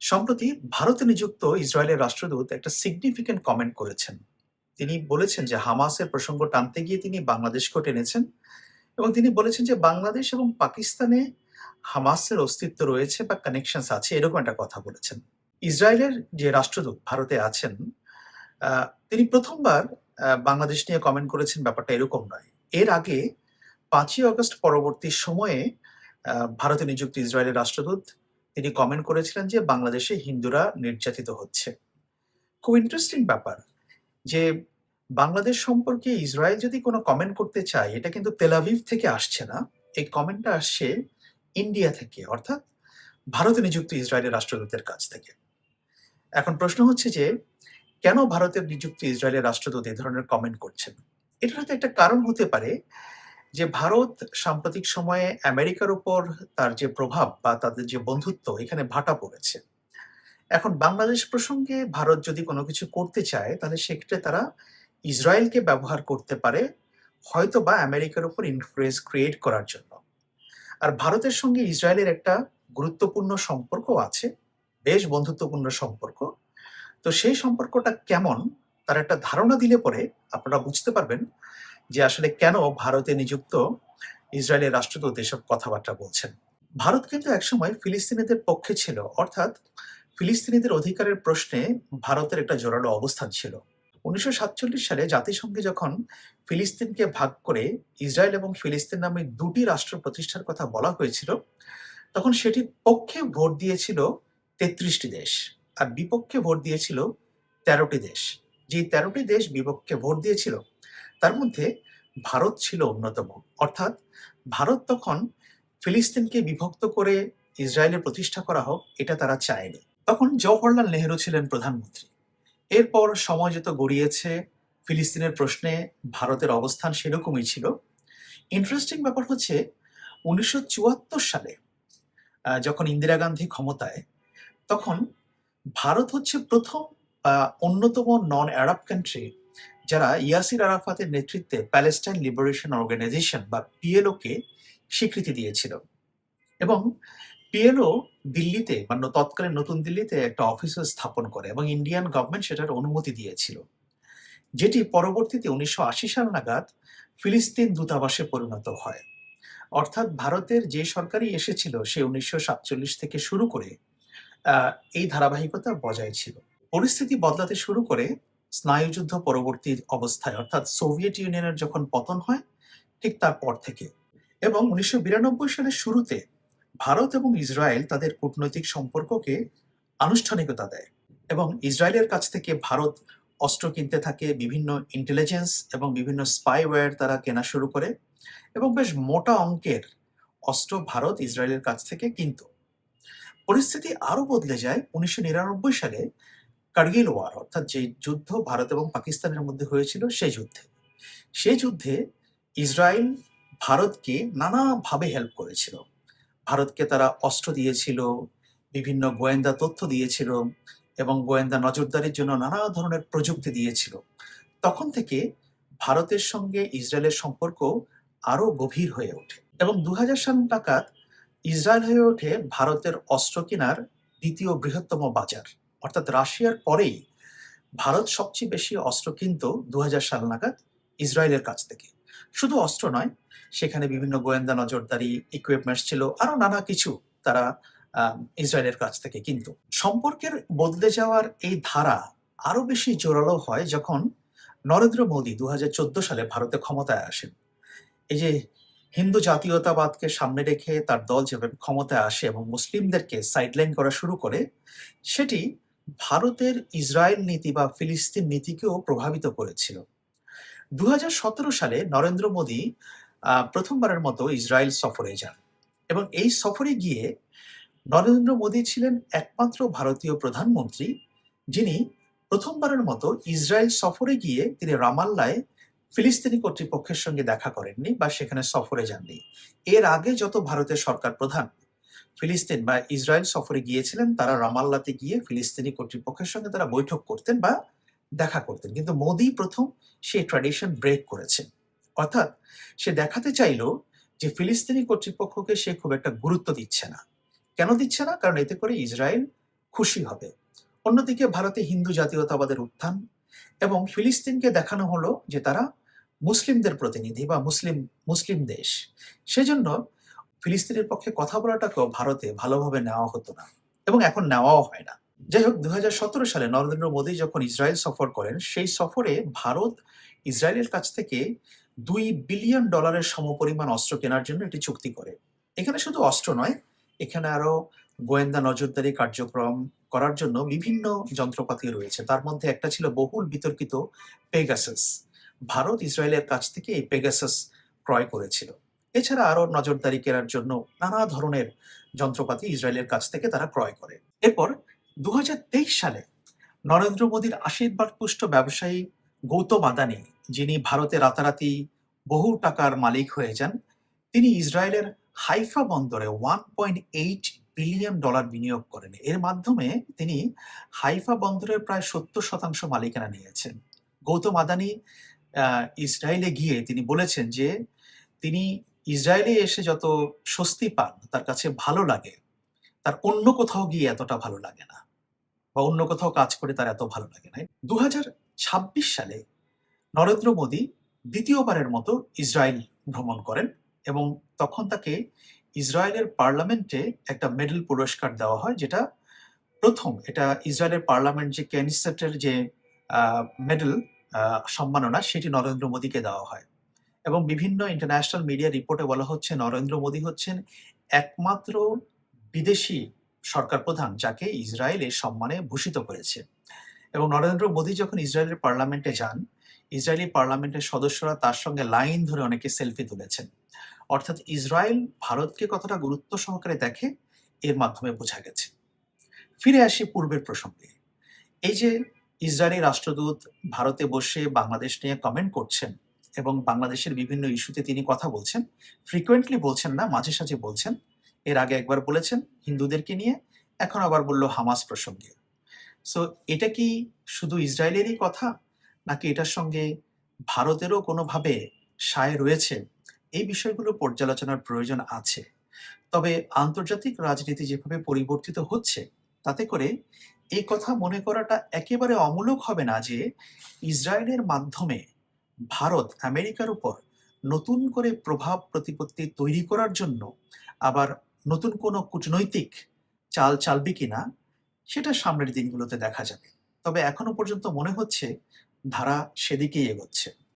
সম্প্রতি ভারতে নিযুক্ত ইসরায়েলের রাষ্ট্রদূত একটা সিগনিফিক্যান্ট কমেন্ট করেছেন। তিনি বলেছেন যে হামাসের প্রসঙ্গ টানতে গিয়ে তিনি বাংলাদেশকেও টেনেছেন এবং তিনি বলেছেন যে বাংলাদেশ এবং পাকিস্তানে হামাসের অস্তিত্ব রয়েছে বা কানেকশনস আছে, এরকম একটা কথা বলেছেন। ইসরায়েলের যে রাষ্ট্রদূত ভারতে আছেন, তিনি প্রথমবার বাংলাদেশ নিয়ে কমেন্ট করেছেন, ব্যাপারটা এরকম নয়। এর আগে ৫ই অগস্ট পরবর্তী সময়ে ভারতে নিযুক্ত ইসরায়েলের রাষ্ট্রদূত তিনি কমেন্ট করেছিলেন যে বাংলাদেশে হিন্দুরা নির্যাতিত হচ্ছে। খুব ইন্টারেস্টিং ব্যাপার যে বাংলাদেশ সম্পর্কে ইসরায়েল যদি কোনো কমেন্ট করতে চায়, এটা কিন্তু তেল আভিভ থেকে আসছে না। এই কমেন্টটা আসছে ইন্ডিয়া থেকে, অর্থাৎ ভারতে নিযুক্ত ইসরায়েলের রাষ্ট্রদূতের কাছ থেকে। এখন প্রশ্ন হচ্ছে যে কেন ভারতের নিযুক্ত ইসরায়েলের রাষ্ট্রদূত এই ধরনের কমেন্ট করছেন? এটার হয়তো একটা কারণ হতে পারে যে ভারত সাম্প্রতিক সময়ে আমেরিকার উপর তার যে প্রভাব বা তাদের যে বন্ধুত্ব, এখানে ভাটা পড়েছে। এখন বাংলাদেশ প্রসঙ্গে ভারত যদি কোনো কিছু করতে চায়, তাহলে সেক্ষেত্রে তারা ইসরায়েলকে ব্যবহার করতে পারে, হয়তো বা আমেরিকার উপর ইনফ্লুয়েন্স ক্রিয়েট করার জন্য। আর ভারতের সঙ্গে ইসরায়েলের একটা গুরুত্বপূর্ণ সম্পর্ক আছে, বেশ বন্ধুত্বপূর্ণ সম্পর্ক। তো সেই সম্পর্কটা কেমন, তার একটা ধারণা দিলে পরে আপনারা বুঝতে পারবেন যে আসলে কেন ভারতে নিযুক্ত ইসরায়েলের রাষ্ট্রদূত এসব কথাবার্তা বলছেন। ভারত কিন্তু একসময় ফিলিস্তিনিদের পক্ষে ছিল, অর্থাৎ ফিলিস্তিনিদের অধিকারের প্রশ্নে ভারতের একটা জোরালো অবস্থান ছিল। ১৯৪৭ সালে জাতিসংঘে যখন ফিলিস্তিনকে ভাগ করে ইসরায়েল এবং ফিলিস্তিন নামে দুটি রাষ্ট্র প্রতিষ্ঠার কথা বলা হয়েছিল, তখন সেটির পক্ষে ভোট দিয়েছিল ৩৩টি দেশ, আর বিপক্ষে ভোট দিয়েছিল ১৩টি দেশ। যে ১৩টি দেশ বিপক্ষে ভোট দিয়েছিল, তার মধ্যে ভারত ছিল অন্যতম। অর্থাৎ ভারত তখন ফিলিস্তিনকে বিভক্ত করে ইসরায়েলের প্রতিষ্ঠা করা হোক, এটা তারা চায়নি। তখন জওহরলাল নেহেরু ছিলেন প্রধানমন্ত্রী। এরপর সময় যত গড়িয়েছে, ফিলিস্তিনের প্রশ্নে ভারতের অবস্থান সেরকমই ছিল। ইন্টারেস্টিং ব্যাপার হচ্ছে ১৯৭৪ সালে যখন ইন্দিরা গান্ধী ক্ষমতায়, তখন ভারত হচ্ছে প্রথম অন্যতম নন আরব কান্ট্রি যারা ইয়াসির আরাফাতের নেতৃত্বে প্যালেস্টাইন লিবারেশন অর্গানাইজেশন বা পিএলও কে স্বীকৃতি দিয়েছিল। এবং পিএলও দিল্লিতে মানে তৎকালীন নতুন দিল্লিতে একটা অফিসও স্থাপন করে এবং ইন্ডিয়ান গভর্নমেন্ট সেটার অনুমতি দিয়েছিল, যেটি পরবর্তীতে ১৯৮০ সাল নাগাদ ফিলিস্তিন দূতাবাসে পরিণত হয়। অর্থাৎ ভারতের যে সরকারই এসেছিল সে ১৯৪৭ থেকে শুরু করে এই ধারাবাহিকতা বজায় ছিল। পরিস্থিতি বদলাতে শুরু করে স্নায়ুযুদ্ধ পরবর্তী অবস্থায়, অর্থাৎ সোভিয়েত ইউনিয়নের যখন পতন হয়, ঠিক তারপর থেকে। এবং ১৯৯২ সালের শুরুতে ভারত এবং ইসরায়েল তাদের কূটনৈতিক সম্পর্ককে আনুষ্ঠানিকতা দেয় এবং ইসরায়েলের কাছ থেকে ভারত অস্ত্র কিনতে থাকে, বিভিন্ন ইন্টেলিজেন্স এবং বিভিন্ন স্পাইওয়্যার তারা কেনা শুরু করে এবং বেশ মোটা অঙ্কের অস্ত্র ভারত ইসরায়েলের কাছ থেকে কিনত। পরিস্থিতি আরো বদলে যায় ১৯৯৯ সালে কার্গিল ওয়ার, অর্থাৎ যে যুদ্ধ ভারত এবং পাকিস্তানের মধ্যে হয়েছিল সেই যুদ্ধে। সেই যুদ্ধে ইসরায়েল ভারতকে নানাভাবে হেল্প করেছিল। ভারতকে তারা অস্ত্র দিয়েছিল, বিভিন্ন গোয়েন্দা তথ্য দিয়েছিল এবং গোয়েন্দা নজরদারির জন্য নানা ধরনের প্রযুক্তি দিয়েছিল। তখন থেকে ভারতের সঙ্গে ইসরায়েলের সম্পর্ক আরো গভীর হয়ে ওঠে এবং ২০০০ সাল নাগাদ ইসরায়েল হয়ে ওঠে ভারতের অস্ত্র কেনার দ্বিতীয় বৃহত্তম বাজার। অর্থাৎ রাশিয়ার পরেই ভারত সবচেয়ে বেশি অস্ত্র কিনত ২০০০ সাল নাগাদ ইসরায়েলের কাছ থেকে। শুধু অস্ত্র নয়, সেখানে বিভিন্ন গোয়েন্দা নজরদারি ইকুইপমেন্টস ছিল, আরো নানা কিছু তারা ইসরায়েলের কাছ থেকে কিনত। সম্পর্কের বদলে যাওয়ার এই ধারা আরো বেশি জোরালো হয় যখন নরেন্দ্র মোদী ২০১৪ সালে ভারতে ক্ষমতায় আসেন। এই যে হিন্দু জাতীয়তাবাদকে সামনে রেখে তার দল যেভাবে ক্ষমতায় আসে এবং মুসলিমদেরকে সাইডলাইন করা শুরু করে, সেটি ভারতের ইসরায়েল নীতি বা ফিলিস্তিন নীতিকেও প্রভাবিত করেছিল। ২০১৭ সালে নরেন্দ্র মোদী প্রথমবারের মতো ইসরায়েল সফরে যান এবং এই সফরে গিয়ে নরেন্দ্র মোদী ছিলেন একমাত্র ভারতীয় প্রধানমন্ত্রী যিনি প্রথমবারের মতো ইসরায়েল সফরে গিয়ে তিনি রামাল্লায় ফিলিস্তিনি কর্তৃপক্ষের সঙ্গে দেখা করেননি বা সেখানে সফরে যাননি। এর আগে যত ভারতের সরকার প্রধান ফিলিস্তিন বা ইসরায়েল সফরে গিয়েছিলেন, তারা রামাল্লাতে গিয়ে ফিলিস্তিনি কর্তৃপক্ষের সঙ্গে তারা বৈঠক করতেন বা দেখা করতেন, কিন্তু মোদি প্রথম সেই ট্র্যাডিশন ব্রেক করেছেন। অর্থাৎ সে দেখাতে চাইল যে ফিলিস্তিনি কর্তৃপক্ষকে সে খুব একটা গুরুত্ব দিচ্ছে না। কেন দিচ্ছে না? কারণ এতে করে ইসরায়েল খুশি হবে। অন্যদিকে ভারতে হিন্দু জাতীয়তাবাদের উত্থান এবং ফিলিস্তিনকে দেখানো হলো যে তারা মুসলিমদের প্রতিনিধি বা মুসলিম মুসলিম দেশ। সেজন্য ফিলিস্তিনের পক্ষে কথা বলাটাকেও ভারতে ভালোভাবে নেওয়া হতো না এবং এখন নেওয়াও হয় না। যাই হোক, ২০১৭ সালে নরেন্দ্র মোদী যখন ইসরায়েল সফর করেন, সেই সফরে ভারত ইসরায়েলের কাছ থেকে $2 বিলিয়ন সমপরিমাণ অস্ত্র কেনার জন্য একটি চুক্তি করে। এখানে শুধু অস্ত্র নয়, এখানে আরো গোয়েন্দা নজরদারি কার্যক্রম করার জন্য বিভিন্ন যন্ত্রপাতি রয়েছে। তার মধ্যে একটা ছিল বহুল বিতর্কিত পেগাসাস। ভারত ইসরায়েলের কাছ থেকে এই পেগাসাস ক্রয় করেছিল। এছাড়া আরো নজরদারি কেনার জন্য নানা ধরনের যন্ত্রপাতি ইসরায়েলের কাছ থেকে তারা ক্রয় করে। এরপর ২০২৩ সালে নরেন্দ্র মোদীর আশীর্বাদ পুষ্ট ব্যবসায়ী গৌতম আদানি, যিনি ভারতে রাতারাতি বহু টাকার মালিক হয়ে যান, তিনি ইসরায়েলের হাইফা বন্দরে $1.8 বিলিয়ন বিনিয়োগ করেন। এর মাধ্যমে তিনি হাইফা বন্দরের প্রায় ৭০% মালিকানা নিয়েছেন। গৌতম আদানি ইসরায়েলে গিয়ে তিনি বলেছেন যে তিনি ইসরায়েলে এসে যত স্বস্তি পান, তার কাছে ভালো লাগে, তার অন্য কোথাও গিয়ে এতটা ভালো লাগে না বা অন্য কোথাও কাজ করে তার এত ভালো লাগে না। ২০২৬ সালে নরেন্দ্র মোদী দ্বিতীয়বারের মতো ইসরায়েল ভ্রমণ করেন এবং তখন তাকে ইসরায়েলের পার্লামেন্টে একটা মেডেল পুরস্কার দেওয়া হয়, যেটা প্রথম। এটা ইসরায়েলের পার্লামেন্ট যে কেনিসেটের যে মেডেল সম্মাননা, সেটি নরেন্দ্র মোদীকে দেওয়া হয় এবং বিভিন্ন ইন্টারন্যাশনাল মিডিয়া রিপোর্টে বলা হচ্ছে নরেন্দ্র মোদী হচ্ছেন একমাত্র বিদেশি সরকার প্রধান যাকে ইসরায়েল এই সম্মানে ভূষিত করেছে। এবং নরেন্দ্র মোদী যখন ইসরায়েলের পার্লামেন্টে যান, ইসরায়েলি পার্লামেন্টের সদস্যরা তার সঙ্গে লাইন ধরে অনেকে সেলফি তুলেছেন। অর্থাৎ ইসরায়েল ভারতকে কতটা গুরুত্ব সহকারে দেখে, এর মাধ্যমে বোঝা গেছে। ফিরে আসি পূর্বের প্রসঙ্গে। এই যে ইসরায়েলি রাষ্ট্রদূত ভারতে বসে বাংলাদেশ নিয়ে কমেন্ট করছেন এবং বাংলাদেশের বিভিন্ন ইস্যুতে তিনি কথা বলছেন, ফ্রিকোয়েন্টলি বলছেন না, মাঝে সাঝে বলছেন। এর আগে একবার বলেছেন হিন্দুদেরকে নিয়ে, এখন আবার বলল হামাস প্রসঙ্গে। সো এটা কি শুধু ইসরায়েলেরই কথা, নাকি এটার সঙ্গে ভারতেরও কোনোভাবে সায় রয়েছে? এই বিষয়গুলো পর্যালোচনার প্রয়োজন আছে। তবে আন্তর্জাতিক রাজনীতি যেভাবে পরিবর্তিত হচ্ছে, তাতে করে এই কথা মনে করাটা একেবারে অমূলক হবে না যে ইসরায়েলের মাধ্যমে ভারত আমেরিকার উপর নতুন করে প্রভাব প্রতিপত্তি তৈরি করার জন্য আবার নতুন কোনো কূটনৈতিক চাল চালবে কিনা, সেটা সামনের দিনগুলোতে দেখা যাবে। তবে এখনো পর্যন্ত মনে হচ্ছে ধারা সেদিকেই এগোচ্ছে।